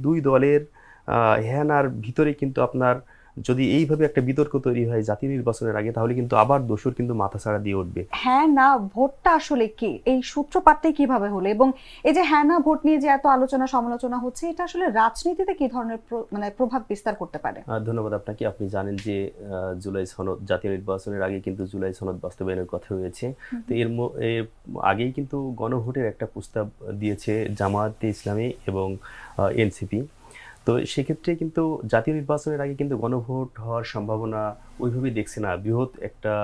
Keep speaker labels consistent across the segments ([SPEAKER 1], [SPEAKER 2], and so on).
[SPEAKER 1] দুই দলের হেনার ভিতরে কিন্তু আপনার যদি এইভাবে একটা বিতর্ক তৈরি হয় জাতীয় নির্বাচনের আগে, তাহলে কিন্তু আবার দোসর কিন্তু মাথাছাড়া দিয়ে উঠবে।
[SPEAKER 2] হ্যাঁ না ভোটটা আসলে কি, এই সূত্রপাতটাই কিভাবে হলো, এবং এই যে হ্যাঁ না ভোট নিয়ে যে এত আলোচনা সমালোচনা হচ্ছে, এটা আসলে রাজনীতিতে কি ধরনের মানে প্রভাব বিস্তার করতে পারে?
[SPEAKER 1] ধন্যবাদ আপনাকে। আপনি জানেন যে জুলাই সনদ, জাতীয় নির্বাচনের আগে কিন্তু জুলাই সনদ বাস্তবায়নের কথা রয়েছে। তো এর আগেই কিন্তু গণভোটের একটা প্রস্তাব দিয়েছে জামায়াতে ইসলামী এবং এনসিপি। তো সেক্ষেত্রে কিন্তু জাতীয় নির্বাচনের আগে কিন্তু গণভোট হওয়ার সম্ভাবনা ওইভাবেই দেখছে না বৃহৎ একটা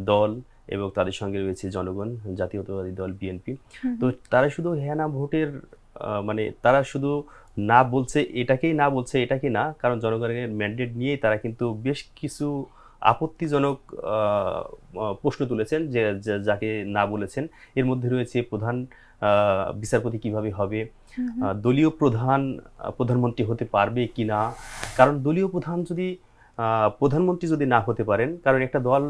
[SPEAKER 1] দল, এবং তাদের সঙ্গে রয়েছে জনগণ, জাতীয়তাবাদী দল বিএনপি। তো তারা শুধু হ্যাঁ না ভোটের মানে তারা শুধু না বলছে এটাকেই, না বলছে এটাকে না, কারণ জনগণের ম্যান্ডেট নিয়েই তারা কিন্তু বেশ কিছু আপত্তিজনক প্রশ্ন তুলেছেন, যে যাকে না বলেছেন। এর মধ্যে রয়েছে প্রধান বিচারপতি কিভাবে হবে, দলীয় প্রধানমন্ত্রী হতে পারবে কি না। কারণ দলীয় প্রধানমন্ত্রী যদি না হতে পারেন, কারণ একটা দল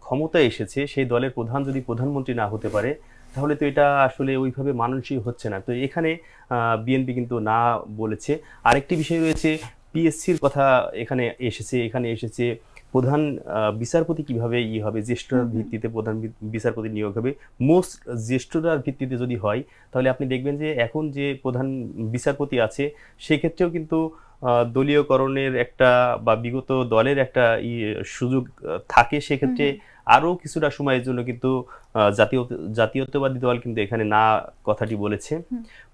[SPEAKER 1] ক্ষমতায় এসেছে, সেই দলের প্রধান যদি প্রধানমন্ত্রী না হতে পারে, তাহলে তো এটা আসলে ওইভাবে মানুষই হচ্ছে না। তো এখানে বিএনপি কিন্তু না বলেছে। আরেকটি বিষয় রয়েছে, পিএসসির কথা এখানে এসেছে প্রধান বিচারপতি কিভাবে হবে, জ্যেষ্ঠতার ভিত্তিতে প্রধান বিচারপতি নিয়োগ হবে। মোস্ট জ্যেষ্ঠতার ভিত্তিতে যদি হয়, তাহলে আপনি দেখবেন যে এখন যে প্রধান বিচারপতি আছে, সেক্ষেত্রেও কিন্তু দলীয়করণের একটা বা বিগত দলের একটা সুযোগ থাকে। সেক্ষেত্রে আরও কিছুটা সময়ের জন্য কিন্তু জাতীয়তাবাদী দল কিন্তু এখানে না কথাটি বলেছে।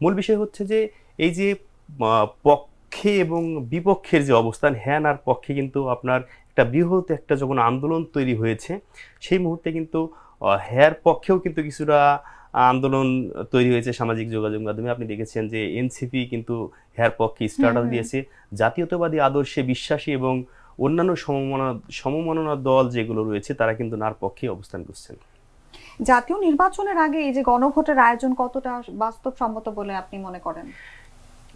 [SPEAKER 1] মূল বিষয় হচ্ছে যে এই যে পক্ষে এবং বিপক্ষের যে অবস্থান, হ্যাঁ আর পক্ষে কিন্তু আপনার একটা বৃহৎ একটা যখন আন্দোলন তৈরি হয়েছে, সেই মুহূর্তে কিন্তু হ্যার পক্ষেও কিন্তু কিছুটা আন্দোলন তৈরি হয়েছে সামাজিক যোগাযোগ মাধ্যমে। আপনি দেখেছেন যে এনসিপি কিন্তু হ্যার পক্ষে স্ট্যাটাস দিয়েছে। জাতীয়তাবাদী আদর্শে বিশ্বাসী এবং অন্যান্য সমমননা দল যেগুলো রয়েছে, তারা কিন্তু নার পক্ষে অবস্থান করছেন।
[SPEAKER 2] জাতীয় নির্বাচনের আগে এই যে গণভোটের আয়োজন কতটা বাস্তবসম্মত বলে আপনি মনে করেন?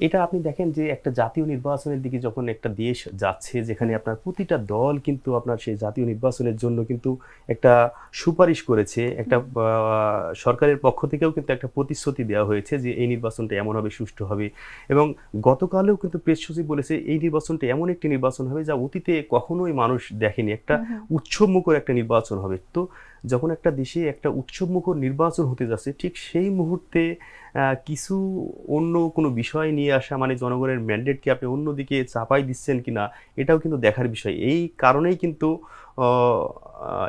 [SPEAKER 1] এটা আপনি দেখেন যে একটা জাতীয় নির্বাচনের দিকে যখন একটা দেশ যাচ্ছে, যেখানে আপনার প্রতিটা দল কিন্তু আপনার সেই জাতীয় নির্বাচনের জন্য কিন্তু একটা সুপারিশ করেছে, একটা সরকারের পক্ষ থেকেও কিন্তু একটা প্রতিশ্রুতি দেওয়া হয়েছে যে এই নির্বাচনটা এমন হবে, সুষ্ঠু হবে। এবং গতকালেও কিন্তু প্রেস সচিব বলেছে এই নির্বাচনটা এমন একটি নির্বাচন হবে যা অতীতে কখনোই মানুষ দেখেনি, একটা উৎসবমুখর একটা নির্বাচন হবে। তো যখন একটা দেশে একটা উৎসবমুখর নির্বাচন হতে যাচ্ছে, ঠিক সেই মুহূর্তে কিছু অন্য কোনো বিষয় নিয়ে আসা মানে জনগণের ম্যান্ডেটকে আপনি অন্যদিকে চাপাই দিচ্ছেন কিনা, এটাও কিন্তু দেখার বিষয়। এই কারণেই কিন্তু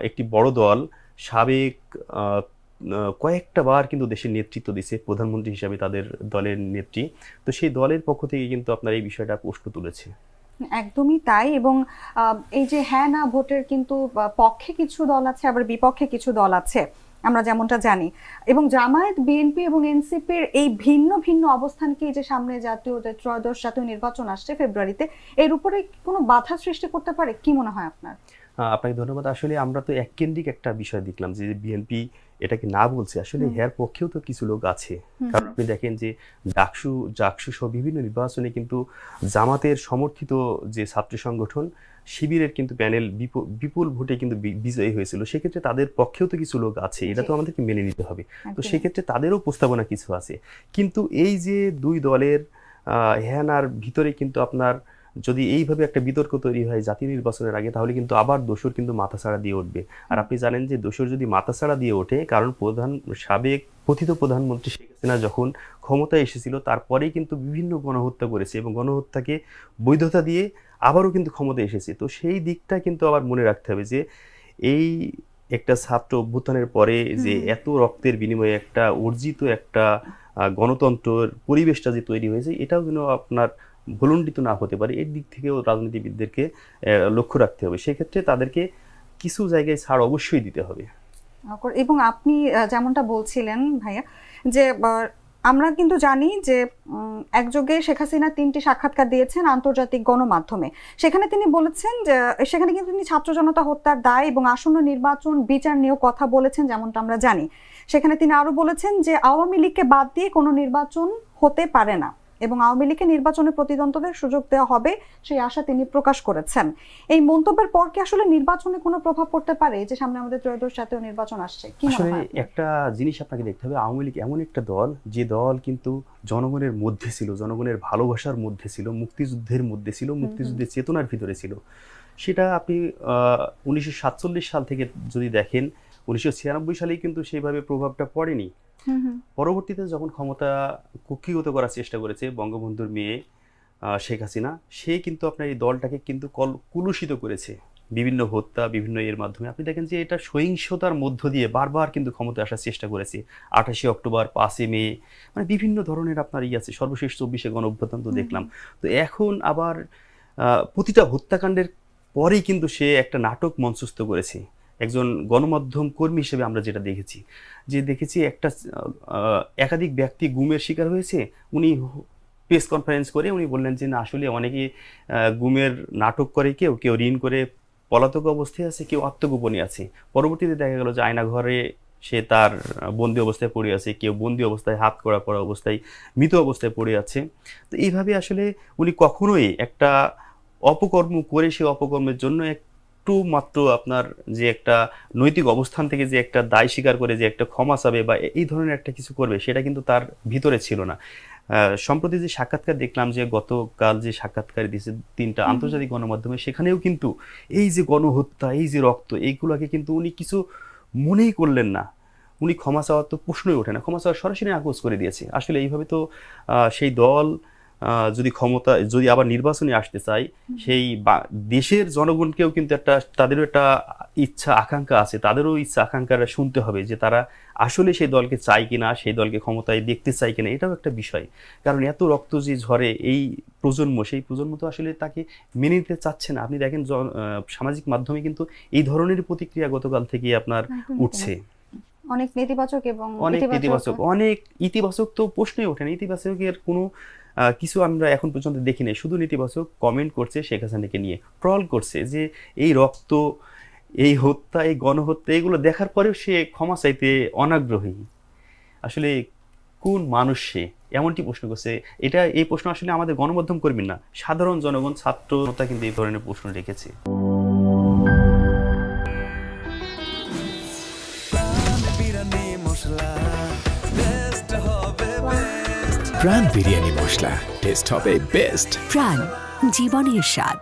[SPEAKER 1] একটি বড় দল সাবেক কয়েকটা বার কিন্তু দেশের নেতৃত্ব দিচ্ছে, প্রধানমন্ত্রী হিসাবে তাদের দলের নেত্রী। তো সেই দলের পক্ষ থেকে কিন্তু আপনার এই বিষয়টা প্রশ্ন তুলেছে।
[SPEAKER 2] একদমই তাই। এবং এই যে হ্যাঁ না ভোটের কিন্তু পক্ষে কিছু দল আছে, আবার বিপক্ষে কিছু দল আছে, আমরা যেমনটা জানি। এবং জামায়াত, বিএনপি এবং এনসিপির এই ভিন্ন ভিন্ন অবস্থানকে যে সামনে ত্রয়োদশ জাতীয় নির্বাচন আসছে ফেব্রুয়ারিতে, এর উপরে কোনো বাধা সৃষ্টি করতে পারে কি মনে হয় আপনার?
[SPEAKER 1] আপনাকে ধন্যবাদ। আসলে আমরা তো এককেন্দ্রিক একটা বিষয় দেখলাম যে বিএনপি এটাকে না বলছে, আসলে এর পক্ষেও তো কিছু লোক আছে। কারণ আপনি দেখেন যে জাকসু সহ বিভিন্ন নির্বাচনে কিন্তু জামাতের সমর্থিত যে ছাত্র সংগঠন শিবিরের কিন্তু প্যানেল বিপুল ভোটে কিন্তু বিজয়ী হয়েছিল। সেক্ষেত্রে তাদের পক্ষেও তো কিছু লোক আছে, এটা তো আমাদেরকে মেনে নিতে হবে। তো সেক্ষেত্রে তাদেরও প্রস্তাবনা কিছু আছে। কিন্তু এই যে দুই দলের হ্যানার ভিতরে কিন্তু আপনার যদি এইভাবে একটা বিতর্ক তৈরি হয় জাতীয় নির্বাচনের আগে, তাহলে কিন্তু আবার দোসর কিন্তু মাথাছাড়া দিয়ে উঠবে। আর আপনি জানেন যে দোসর যদি মাথাছাড়া দিয়ে ওঠে, কারণ সাবেক কথিত প্রধানমন্ত্রী শেখ হাসিনা যখন ক্ষমতায় এসেছিল, তারপরেই কিন্তু বিভিন্ন গণহত্যা করেছে এবং গণহত্যাকে বৈধতা দিয়ে আবারও কিন্তু ক্ষমতায় এসেছে। তো সেই দিকটা কিন্তু আবার মনে রাখতে হবে যে এই একটা ছাত্র অভ্যুত্থানের পরে যে এত রক্তের বিনিময়ে একটা অর্জিত একটা গণতন্ত্রের পরিবেশটা যে তৈরি হয়েছে, এটাও যেন আপনার ভুলুণ্ঠিত না হতে পারে। এর দিক থেকেও রাজনীতিবিদদেরকে লক্ষ্য রাখতে হবে। সেক্ষেত্রে তাদেরকে কিছু জায়গায় ছাড় অবশ্যই দিতে হবে।
[SPEAKER 2] এবং আপনি যেমনটা বলছিলেন ভাইয়া, যে আমরা কিন্তু জানি যে একযোগে শেখ হাসিনা 3টি সাক্ষাৎকার দিয়েছেন আন্তর্জাতিক গণমাধ্যমে। সেখানে তিনি বলেছেন যে সেখানে কিন্তু তিনি ছাত্র জনতা হত্যার দায় এবং আসন্ন নির্বাচন বিচার নিয়েও কথা বলেছেন, যেমনটা আমরা জানি। সেখানে তিনি আরো বলেছেন যে আওয়ামী লীগকে বাদ দিয়ে কোনো নির্বাচন হতে পারে না। এবং আওয়ামী লীগকে নির্বাচনে প্রতিদ্বন্দ্বীদের সুযোগ দেওয়া হবে সেই আশা তিনি প্রকাশ করেছেন। এই মন্তব্যের পর কি আসলে নির্বাচনে কোনো প্রভাব পড়তে পারে, যে সামনে আমাদের ত্রয়োদশ জাতীয় নির্বাচন আসছে? কি মনে
[SPEAKER 1] আসলে
[SPEAKER 2] হয়?
[SPEAKER 1] একটা জিনিস আপনাকে দেখতে হবে, আওয়ামী লীগ এমন একটা দল যে দল কিন্তু জনগণের মধ্যে ছিল, জনগণের ভালোবাসার মধ্যে ছিল, মুক্তিযুদ্ধের মধ্যে ছিল, মুক্তিযুদ্ধের চেতনার ভিতরে ছিল। সেটা আপনি 1947 সাল থেকে যদি দেখেন, 1996 সালেই কিন্তু সেইভাবে প্রভাবটা পড়েনি। পরবর্তীতে যখন ক্ষমতা কুক্ষিগত করার চেষ্টা করেছে বঙ্গবন্ধুর মেয়ে শেখ হাসিনা, সে কিন্তু আপনার এই দলটাকে কিন্তু কুলুষিত করেছে বিভিন্ন হত্যা, বিভিন্ন এর মাধ্যমে। আপনি দেখেন যে এটা সহিংসতার মধ্য দিয়ে বারবার কিন্তু ক্ষমতায় আসার চেষ্টা করেছে। 28শে অক্টোবর, 5ই মে, মানে বিভিন্ন ধরনের আপনার আছে, সর্বশেষ 24শে গণঅভ্যুত্থান তো দেখলাম। তো এখন আবার প্রতিটা হত্যাকাণ্ডের পরেই কিন্তু সে একটা নাটক মঞ্চস্থ করেছে। একজন গণমাধ্যম কর্মী হিসেবে আমরা যেটা দেখেছি একটা একাধিক ব্যক্তি গুমের শিকার হয়েছে। উনি প্রেস কনফারেন্স করে উনি বললেন যে না, আসলে অনেকে গুমের নাটক করে, কেউ কেউ ঋণ করে পলাতক অবস্থায় আছে, কেউ আত্মগোপনে আছে। পরবর্তীতে দেখা গেল যে আয়নাঘরে সে তার বন্দি অবস্থায় পড়ে আছে, কেউ বন্দি অবস্থায় হাত করা পড়া অবস্থায় মৃত অবস্থায় পড়ে আছে। তো এইভাবে আসলে উনি কখনোই একটা অপকর্ম করে সে অপকর্মের জন্য একটু মাত্র আপনার যে একটা নৈতিক অবস্থান থেকে যে একটা দায় স্বীকার করে যে একটা ক্ষমা চাবে বা এই ধরনের একটা কিছু করবে, সেটা কিন্তু তার ভিতরে ছিল না। সম্প্রতি যে সাক্ষাৎকার দেখলাম, যে গতকাল যে সাক্ষাৎকার দিয়েছে 3টা আন্তর্জাতিক গণমাধ্যমে, সেখানেও কিন্তু এই যে গণহত্যা, এই যে রক্ত, এইগুলোকে কিন্তু উনি কিছু মনেই করলেন না। উনি ক্ষমা চাওয়ার তো প্রশ্নই ওঠে না, ক্ষমা চাওয়ার সরাসরি নাকচ করে দিয়েছে। আসলে এইভাবে তো সেই দল যদি আবার নির্বাচনে আসতে চায়, সেই দেশের জনগণকেও কিন্তু তাদেরও একটা ইচ্ছা আকাঙ্ক্ষা আছে, তাদেরও ইচ্ছা আকাঙ্ক্ষাটা শুনতে হবে যে তারা আসলে সেই দলকে চায় কিনা, সেই দলকে ক্ষমতায় দেখতে চায় কিনা, এটাও একটা বিষয়। কারণ এত রক্ত যে ঝরে এই সেই প্রজন্ম তো আসলে তাকে মেনে নিতে চাচ্ছে না। আপনি দেখেন সামাজিক মাধ্যমে কিন্তু এই ধরনের প্রতিক্রিয়া গতকাল থেকে আপনার উঠছে।
[SPEAKER 2] অনেক নেতিবাচক এবং
[SPEAKER 1] অনেক ইতিবাচক তো প্রশ্নই ওঠে না। ইতিবাচকের কোনো কিছু আমরা এখন পর্যন্ত দেখি নাই, শুধু নেতিবাচক কমেন্ট করছে, শেখ হাসিনাকে নিয়ে ট্রল করছে যে এই রক্ত, এই হত্যা, এই গণহত্যা, এগুলো দেখার পরেও সে ক্ষমা চাইতে অনাগ্রহী। আসলে কোন মানুষ সে, এমনটি প্রশ্ন করছে। এই প্রশ্ন আসলে আমাদের গণমাধ্যম কর্মী না, সাধারণ জনগণ, ছাত্রতা কিন্তু এই ধরনের প্রশ্ন রেখেছে।
[SPEAKER 3] প্রাণ বিরিয়ানি মশলা, টেস্ট হবে বেস্ট।
[SPEAKER 4] প্রাণ, জীবনের স্বাদ।